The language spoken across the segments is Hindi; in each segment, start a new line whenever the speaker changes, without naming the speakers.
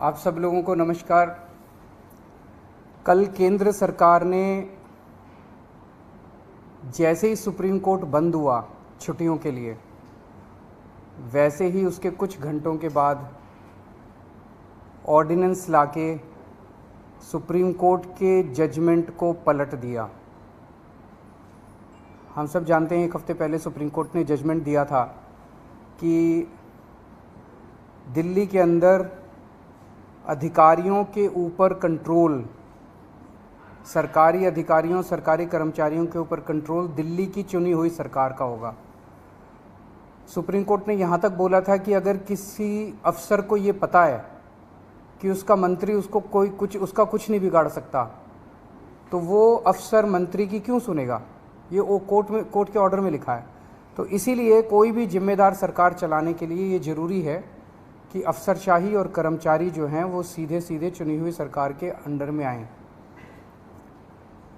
आप सब लोगों को नमस्कार। कल केंद्र सरकार ने जैसे ही सुप्रीम कोर्ट बंद हुआ छुट्टियों के लिए, वैसे ही उसके कुछ घंटों के बाद ऑर्डिनेंस लाके सुप्रीम कोर्ट के जजमेंट को पलट दिया। हम सब जानते हैं एक हफ्ते पहले सुप्रीम कोर्ट ने जजमेंट दिया था कि दिल्ली के अंदर अधिकारियों के ऊपर कंट्रोल, सरकारी अधिकारियों, सरकारी कर्मचारियों के ऊपर कंट्रोल दिल्ली की चुनी हुई सरकार का होगा। सुप्रीम कोर्ट ने यहाँ तक बोला था कि अगर किसी अफसर को ये पता है कि उसका मंत्री उसको उसका कुछ नहीं बिगाड़ सकता, तो वो अफसर मंत्री की क्यों सुनेगा। ये वो कोर्ट के ऑर्डर में लिखा है। तो इसीलिए कोई भी जिम्मेदार सरकार चलाने के लिए ये ज़रूरी है कि अफसरशाही और कर्मचारी जो हैं वो सीधे सीधे चुनी हुई सरकार के अंडर में आएँ।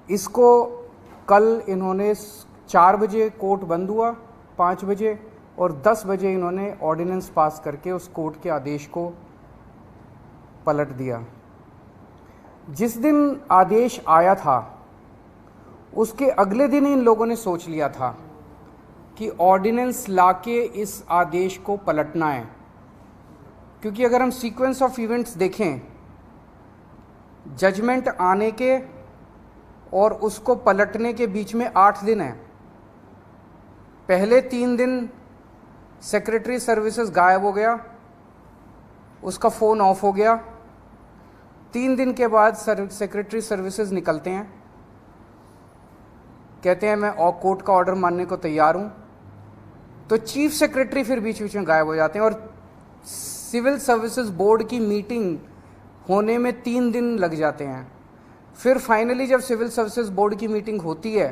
इसको कल इन्होंने 4 बजे कोर्ट बंद हुआ, 5 बजे और 10 बजे इन्होंने ऑर्डिनेंस पास करके उस कोर्ट के आदेश को पलट दिया। जिस दिन आदेश आया था उसके अगले दिन इन लोगों ने सोच लिया था कि ऑर्डिनेंस लाके इस आदेश को पलटना है, क्योंकि अगर हम सीक्वेंस ऑफ इवेंट्स देखें, जजमेंट आने के और उसको पलटने के बीच में 8 दिन है। पहले 3 दिन सेक्रेटरी सर्विसेज गायब हो गया, उसका फ़ोन ऑफ हो गया। 3 दिन के बाद सेक्रेटरी सर्विसेज निकलते हैं, कहते हैं मैं कोर्ट का ऑर्डर मानने को तैयार हूँ। तो चीफ सेक्रेटरी फिर बीच बीच में गायब हो जाते हैं और सिविल सर्विसेज बोर्ड की मीटिंग होने में 3 दिन लग जाते हैं। फिर फाइनली जब सिविल सर्विसेज बोर्ड की मीटिंग होती है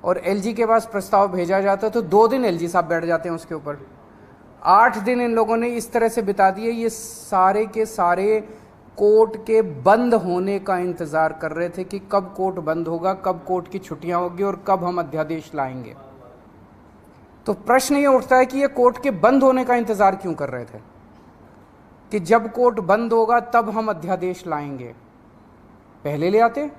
और एलजी के पास प्रस्ताव भेजा जाता है तो 2 दिन एलजी साहब बैठ जाते हैं उसके ऊपर। 8 दिन इन लोगों ने इस तरह से बिता दिए। ये सारे के सारे कोर्ट के बंद होने का इंतज़ार कर रहे थे कि कब कोर्ट बंद होगा, कब कोर्ट की छुट्टियां होगी और कब हम अध्यादेश लाएंगे। तो प्रश्न ये उठता है कि ये कोर्ट के बंद होने का इंतज़ार क्यों कर रहे थे कि जब कोर्ट बंद होगा तब हम अध्यादेश लाएंगे। पहले ले आते,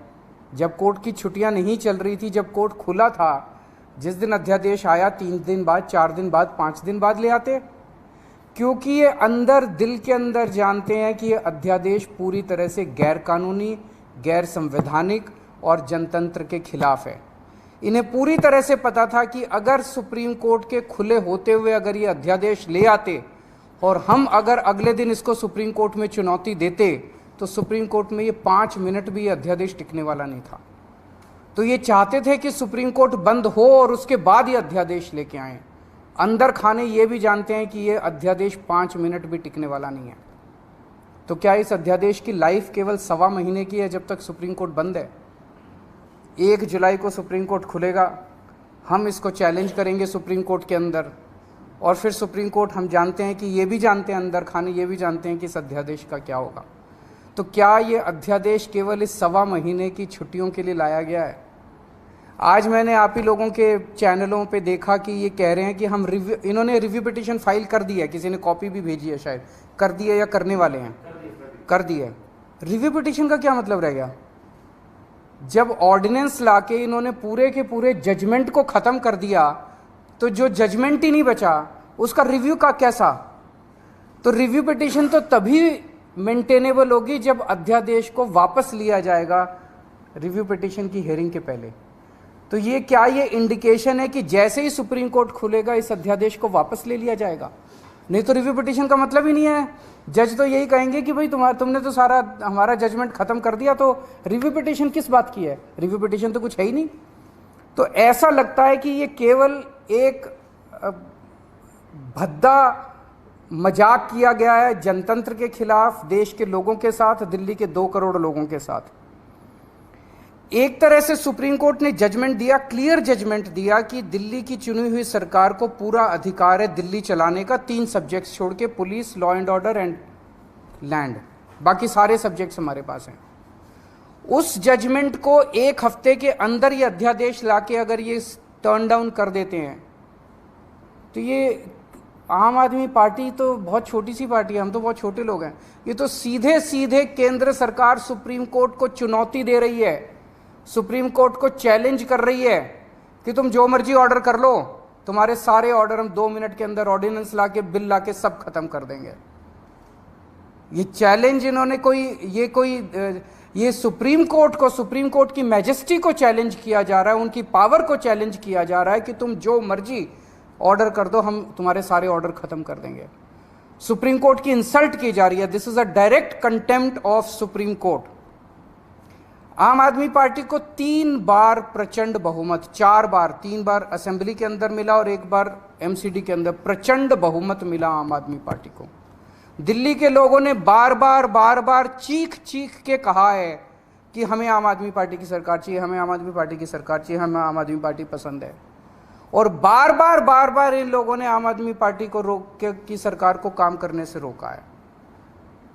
जब कोर्ट की छुट्टियां नहीं चल रही थी, जब कोर्ट खुला था, जिस दिन अध्यादेश आया 3 दिन बाद, 4 दिन बाद, 5 दिन बाद ले आते, क्योंकि ये अंदर दिल के अंदर जानते हैं कि ये अध्यादेश पूरी तरह से गैर कानूनी, गैर संवैधानिक और जनतंत्र के खिलाफ है। इन्हें पूरी तरह से पता था कि अगर सुप्रीम कोर्ट के खुले होते हुए अगर ये अध्यादेश ले आते और हम अगर अगले दिन इसको सुप्रीम कोर्ट में चुनौती देते तो सुप्रीम कोर्ट में ये 5 मिनट भी ये अध्यादेश टिकने वाला नहीं था। तो ये चाहते थे कि सुप्रीम कोर्ट बंद हो और उसके बाद ये अध्यादेश लेके आएँ। अंदर खाने ये भी जानते हैं कि ये अध्यादेश 5 मिनट भी टिकने वाला नहीं है। तो क्या इस अध्यादेश की लाइफ केवल 1.25 महीने की है जब तक सुप्रीम कोर्ट बंद है? 1 जुलाई को सुप्रीम कोर्ट खुलेगा, हम इसको चैलेंज करेंगे सुप्रीम कोर्ट के अंदर और फिर सुप्रीम कोर्ट, हम जानते हैं कि ये भी जानते हैं, अंदर खाने ये भी जानते हैं कि इस अध्यादेश का क्या होगा। तो क्या ये अध्यादेश केवल इस 1.25 महीने की छुट्टियों के लिए लाया गया है? आज मैंने आप ही लोगों के चैनलों पे देखा कि ये कह रहे हैं कि हम इन्होंने रिव्यू पिटीशन फाइल कर दी है, किसी ने कॉपी भी भेजी है, शायद कर दी है या करने वाले हैं, कर दी है। रिव्यू पिटीशन का क्या मतलब रह गया? जब ऑर्डिनेंस लाके इन्होंने पूरे के पूरे जजमेंट को ख़त्म कर दिया तो जो जजमेंट ही नहीं बचा उसका रिव्यू का कैसा? तो रिव्यू पिटीशन तो तभी मेंटेनेबल होगी जब अध्यादेश को वापस लिया जाएगा रिव्यू पिटीशन की हियरिंग के पहले। तो ये क्या ये इंडिकेशन है कि जैसे ही सुप्रीम कोर्ट खुलेगा इस अध्यादेश को वापस ले लिया जाएगा? नहीं तो रिव्यू पिटीशन का मतलब ही नहीं है। जज तो यही कहेंगे कि भाई तुमने तो सारा हमारा जजमेंट खत्म कर दिया, तो रिव्यू पिटीशन किस बात की है? रिव्यू पिटीशन तो कुछ है ही नहीं। तो ऐसा लगता है कि ये केवल एक भद्दा मजाक किया गया है जनतंत्र के खिलाफ, देश के लोगों के साथ, दिल्ली के 2 करोड़ लोगों के साथ। एक तरह से सुप्रीम कोर्ट ने जजमेंट दिया, क्लियर जजमेंट दिया कि दिल्ली की चुनी हुई सरकार को पूरा अधिकार है दिल्ली चलाने का, 3 सब्जेक्ट्स छोड़ के, police, law and order and land, बाकी सारे सब्जेक्ट्स हमारे पास हैं। उस जजमेंट को 1 हफ्ते के अंदर ये अध्यादेश लाके अगर ये टर्न डाउन कर देते हैं तो ये आम आदमी पार्टी तो बहुत छोटी सी पार्टी है, हम तो बहुत छोटे लोग हैं। ये तो सीधे सीधे केंद्र सरकार सुप्रीम कोर्ट को चुनौती दे रही है, सुप्रीम कोर्ट को चैलेंज कर रही है कि तुम जो मर्जी ऑर्डर कर लो, तुम्हारे सारे ऑर्डर हम 2 मिनट के अंदर ऑर्डिनेंस लाके बिल लाके सब खत्म कर देंगे। ये चैलेंज इन्होंने ये सुप्रीम कोर्ट की मैजेस्टी को चैलेंज किया जा रहा है, उनकी पावर को चैलेंज किया जा रहा है कि तुम जो मर्जी ऑर्डर कर दो, हम तुम्हारे सारे ऑर्डर खत्म कर देंगे। सुप्रीम कोर्ट की इंसल्ट की जा रही है। This is a direct contempt of supreme court. आम आदमी पार्टी को 3 बार प्रचंड बहुमत, 4 बार, 3 बार असेंबली के अंदर मिला और 1 बार एमसीडी के अंदर प्रचंड बहुमत मिला आम आदमी पार्टी को। दिल्ली के लोगों ने बार बार चीख चीख के कहा है कि हमें आम आदमी पार्टी की सरकार चाहिए, हमें आम आदमी पार्टी की सरकार चाहिए, हमें आम आदमी पार्टी पसंद है। और बार बार इन लोगों ने आम आदमी पार्टी को की सरकार को काम करने से रोका है।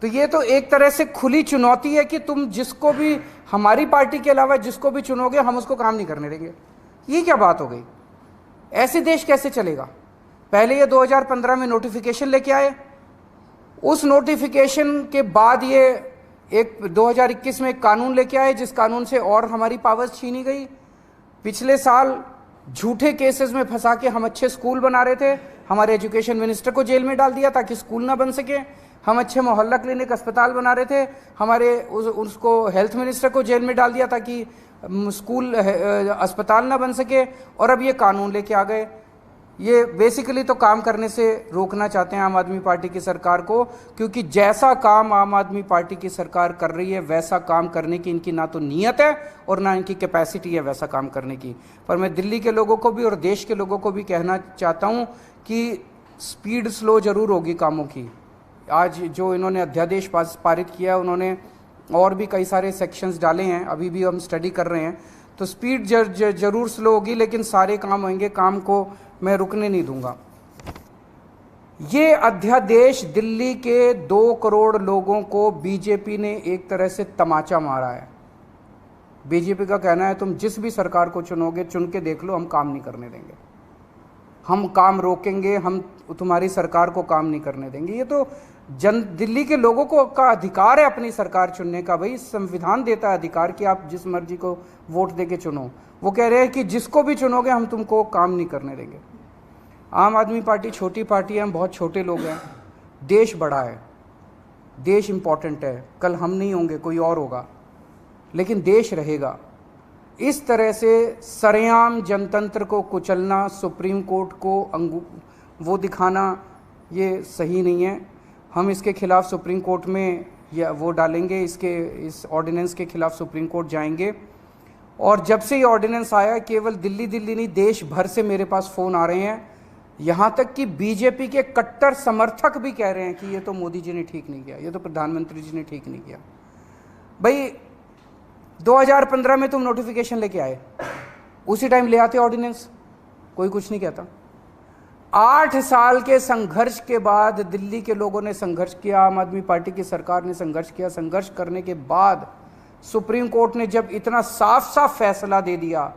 तो ये तो एक तरह से खुली चुनौती है कि तुम जिसको भी, हमारी पार्टी के अलावा जिसको भी चुनोगे, हम उसको काम नहीं करने देंगे। ये क्या बात हो गई? ऐसे देश कैसे चलेगा? पहले ये 2015 में नोटिफिकेशन लेके आए, उस नोटिफिकेशन के बाद ये एक 2021 में एक कानून लेके आए, जिस कानून से और हमारी पावर्स छीनी गई। पिछले साल झूठे केसेस में फंसा के हम अच्छे स्कूल बना रहे थे, हमारे एजुकेशन मिनिस्टर को जेल में डाल दिया ताकि स्कूल ना बन सके। हम अच्छे मोहल्ला क्लिनिक अस्पताल बना रहे थे, हमारे उसको हेल्थ मिनिस्टर को जेल में डाल दिया ताकि स्कूल अस्पताल ना बन सके। और अब ये कानून लेके आ गए। ये बेसिकली तो काम करने से रोकना चाहते हैं आम आदमी पार्टी की सरकार को, क्योंकि जैसा काम आम आदमी पार्टी की सरकार कर रही है वैसा काम करने की इनकी ना तो नीयत है और ना इनकी कैपेसिटी है वैसा काम करने की। पर मैं दिल्ली के लोगों को भी और देश के लोगों को भी कहना चाहता हूँ कि स्पीड स्लो जरूर होगी कामों की। आज जो इन्होंने अध्यादेश पारित किया, उन्होंने और भी कई सारे सेक्शंस डाले हैं, अभी भी हम स्टडी कर रहे हैं, तो स्पीड जरूर स्लो होगी, लेकिन सारे काम होंगे। काम को मैं रुकने नहीं दूंगा। ये अध्यादेश दिल्ली के 2 करोड़ लोगों को बीजेपी ने एक तरह से तमाचा मारा है। बीजेपी का कहना है तुम जिस भी सरकार को चुनोगे, चुन के देख लो, हम काम नहीं करने देंगे, हम काम रोकेंगे, हम तुम्हारी सरकार को काम नहीं करने देंगे। ये तो दिल्ली के लोगों को का अधिकार है अपनी सरकार चुनने का। भाई संविधान देता है अधिकार कि आप जिस मर्जी को वोट देके चुनो। वो कह रहे हैं कि जिसको भी चुनोगे हम तुमको काम नहीं करने देंगे। आम आदमी पार्टी छोटी पार्टी है, हम बहुत छोटे लोग हैं। देश बड़ा है, देश इम्पॉर्टेंट है। कल हम नहीं होंगे, कोई और होगा, लेकिन देश रहेगा। इस तरह से सरेआम जनतंत्र को कुचलना, सुप्रीम कोर्ट को वो दिखाना, ये सही नहीं है। हम इसके खिलाफ सुप्रीम कोर्ट में या वो डालेंगे, इस ऑर्डिनेंस के खिलाफ सुप्रीम कोर्ट जाएंगे। और जब से ये ऑर्डिनेंस आया, केवल दिल्ली नहीं, देश भर से मेरे पास फ़ोन आ रहे हैं, यहाँ तक कि बीजेपी के कट्टर समर्थक भी कह रहे हैं कि ये तो मोदी जी ने ठीक नहीं किया, ये तो प्रधानमंत्री जी ने ठीक नहीं किया। भाई 2015 में तुम नोटिफिकेशन लेके आए, उसी टाइम ले आते ऑर्डिनेंस, कोई कुछ नहीं कहता। 8 साल के संघर्ष के बाद दिल्ली के लोगों ने संघर्ष किया, आम आदमी पार्टी की सरकार ने संघर्ष किया। संघर्ष करने के बाद सुप्रीम कोर्ट ने जब इतना साफ साफ फैसला दे दिया,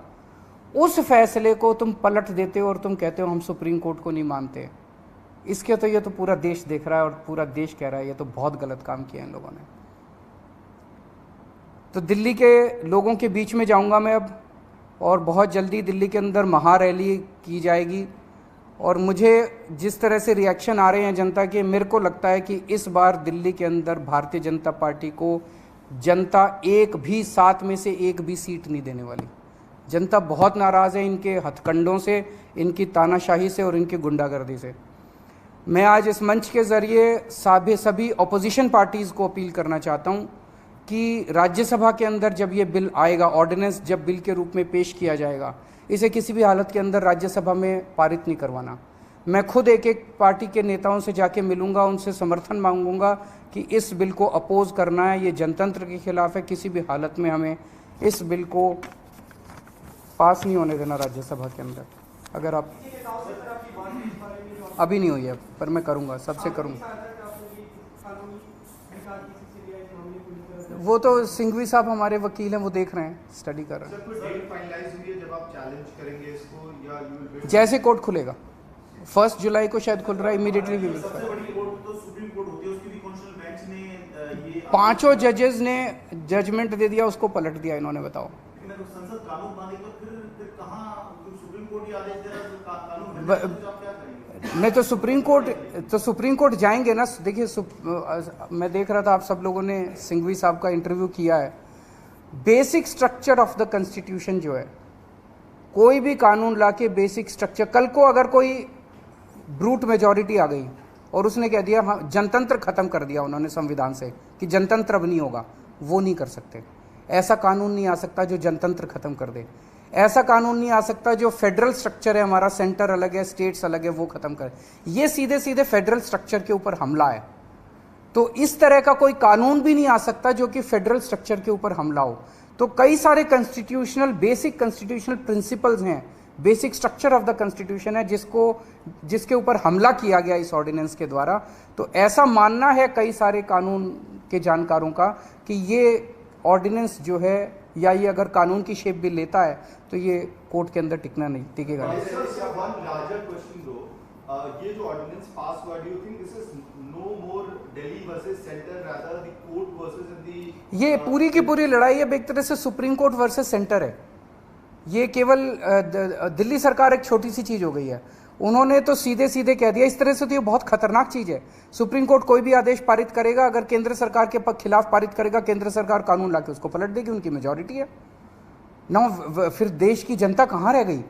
उस फैसले को तुम पलट देते हो और तुम कहते हो हम सुप्रीम कोर्ट को नहीं मानते। इसके तो ये तो पूरा देश देख रहा है और पूरा देश कह रहा है ये तो बहुत गलत काम किया इन लोगों ने। तो दिल्ली के लोगों के बीच में जाऊंगा मैं अब, और बहुत जल्दी दिल्ली के अंदर महारैली की जाएगी। और मुझे जिस तरह से रिएक्शन आ रहे हैं जनता के, मेरे को लगता है कि इस बार दिल्ली के अंदर भारतीय जनता पार्टी को जनता 7 में से 1 भी सीट नहीं देने वाली। जनता बहुत नाराज़ है इनके हथकंडों से, इनकी तानाशाही से और इनकी गुंडागर्दी से। मैं आज इस मंच के ज़रिए सभी अपोजिशन पार्टीज़ को अपील करना चाहता हूँ कि राज्यसभा के अंदर जब ये बिल आएगा, ऑर्डिनेंस जब बिल के रूप में पेश किया जाएगा, इसे किसी भी हालत के अंदर राज्यसभा में पारित नहीं करवाना। मैं खुद एक पार्टी के नेताओं से जाके मिलूंगा, उनसे समर्थन मांगूंगा कि इस बिल को अपोज करना है, ये जनतंत्र के खिलाफ है। किसी भी हालत में हमें इस बिल को पास नहीं होने देना राज्यसभा के अंदर। अगर आप अभी नहीं हुई है, पर मैं करूंगा, सबसे करूंगा। वो तो सिंघवी साहब हमारे वकील हैं, वो देख रहे हैं, स्टडी कर रहे हैं। जैसे कोर्ट खुलेगा 1 जुलाई को शायद खुल रहा है, इमीडिएटली भी
सबसे बड़ी कोर्ट तो सुप्रीम कोर्ट होती है, उसकी भी कॉन्स्टिट्यूशनल बेंच ने ये
5 जजेस ने जजमेंट दे दिया, उसको पलट दिया इन्होंने। बताओ,
तो संसद कानून बने तो फिर कहाँ सुप्रीम कोर्ट ही आदेश दे रहा है कानून बनने तो आप क्या करेंगे?
नहीं तो सुप्रीम कोर्ट जाएंगे ना। देखिए, मैं देख रहा था आप सब लोगों ने सिंघवी साहब का इंटरव्यू किया है। Basic structure of the constitution जो है, कोई भी कानून लाके बेसिक स्ट्रक्चर, कल को अगर कोई ब्रूट मेजॉरिटी आ गई और उसने कह दिया हाँ जनतंत्र खत्म कर दिया उन्होंने संविधान से कि जनतंत्र अब नहीं होगा, वो नहीं कर सकते। ऐसा कानून नहीं आ सकता जो जनतंत्र खत्म कर दे। ऐसा कानून नहीं आ सकता जो फेडरल स्ट्रक्चर है, हमारा सेंटर अलग है, स्टेट्स अलग है, वो खत्म करे। ये सीधे सीधे फेडरल स्ट्रक्चर के ऊपर हमला है। तो इस तरह का कोई कानून भी नहीं आ सकता जो कि फेडरल स्ट्रक्चर के ऊपर हमला हो। तो कई सारे कॉन्स्टिट्यूशनल बेसिक कॉन्स्टिट्यूशनल प्रिंसिपल्स हैं, basic structure of the constitution है जिसके ऊपर हमला किया गया इस ऑर्डिनेंस के द्वारा। तो ऐसा मानना है कई सारे कानून के जानकारों का कि ये ऑर्डिनेंस जो है, या ये अगर कानून की शेप भी लेता है तो ये कोर्ट के अंदर टिकेगा नहीं।
ये जो ऑर्डिनेंस पास हुआ, do you think this is no more Delhi versus centre, rather the court versus the,
ये पूरी की पूरी लड़ाई अब एक तरह से सुप्रीम कोर्ट वर्सेस सेंटर है। ये केवल दिल्ली सरकार एक छोटी सी चीज हो गई है। उन्होंने तो सीधे सीधे कह दिया। इस तरह से तो ये बहुत खतरनाक चीज है। सुप्रीम कोर्ट कोई भी आदेश पारित करेगा, अगर केंद्र सरकार के खिलाफ पारित करेगा, केंद्र सरकार कानून लाके उसको पलट देगी, उनकी मेजॉरिटी है ना। फिर देश की जनता कहाँ रह गई?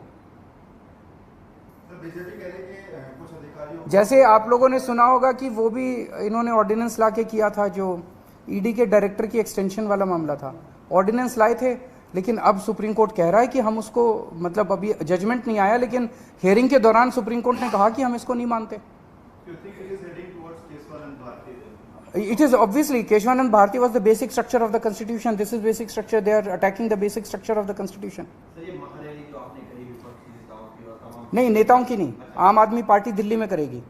जैसे आप लोगों ने सुना होगा कि वो भी इन्होंने ऑर्डिनेंस लाके किया था, जो ईडी के डायरेक्टर की एक्सटेंशन वाला मामला था। ऑर्डिनेंस लाए थे, लेकिन अब सुप्रीम कोर्ट कह रहा है कि हम उसको, मतलब अभी जजमेंट नहीं आया, लेकिन हियरिंग के दौरान सुप्रीम कोर्ट ने कहा कि हम इसको नहीं मानते। It is obviously Keshwanand Bharti was the basic structure of the constitution. This is basic structure. They are attacking the basic structure of the constitution. नहीं, नेताओं की नहीं, आम आदमी पार्टी दिल्ली में करेगी।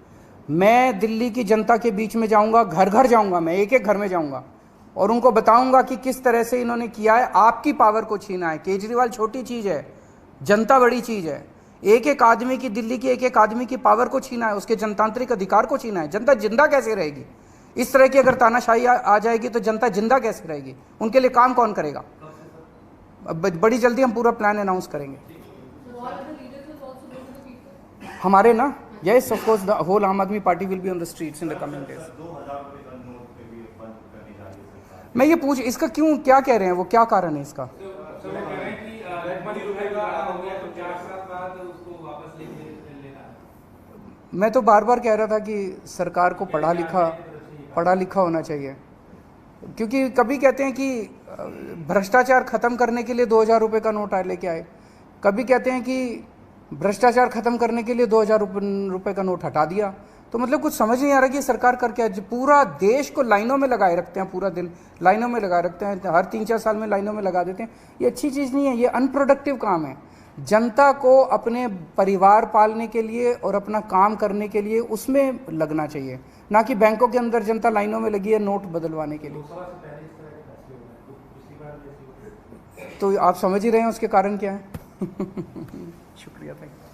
मैं दिल्ली की जनता के बीच में जाऊंगा, घर घर जाऊंगा, मैं एक एक घर में जाऊंगा और उनको बताऊंगा कि किस तरह से इन्होंने किया है। आपकी पावर को छीना है। केजरीवाल छोटी चीज है, जनता बड़ी चीज है। एक एक आदमी की, दिल्ली की एक एक आदमी की पावर को छीना है, उसके जनतांत्रिक अधिकार को छीना है। जनता जिंदा कैसे रहेगी? इस तरह की अगर तानाशाही आ जाएगी तो जनता जिंदा कैसे रहेगी? उनके लिए काम कौन करेगा? बड़ी जल्दी हम पूरा प्लान अनाउंस करेंगे हमारे ना। Yes, of course, the whole आम आदमी party will be on the streets in the coming days. मैं ये पूछ, इसका क्यों, क्या कह रहे हैं वो, क्या कारण है इसका? मैं तो बार बार कह रहा था कि सरकार को पढ़ा लिखा होना चाहिए। क्योंकि कभी कहते हैं कि भ्रष्टाचार खत्म करने के लिए 2000 रुपये का नोट लेके आए, कभी कहते हैं कि भ्रष्टाचार खत्म करने के लिए 2000 रुपये का नोट हटा दिया। तो मतलब कुछ समझ नहीं आ रहा कि सरकार कर क्या। पूरा देश को लाइनों में लगाए रखते हैं, पूरा दिन लाइनों में लगाए रखते हैं, हर 3-4 साल में लाइनों में लगा देते हैं। ये अच्छी चीज़ नहीं है, ये अनप्रोडक्टिव काम है। जनता को अपने परिवार पालने के लिए और अपना काम करने के लिए उसमें लगना चाहिए, ना कि बैंकों के अंदर जनता लाइनों में लगी है नोट बदलवाने के लिए। तो आप समझ ही रहे हैं उसके कारण क्या है। शुक्रिया, थैंक यू।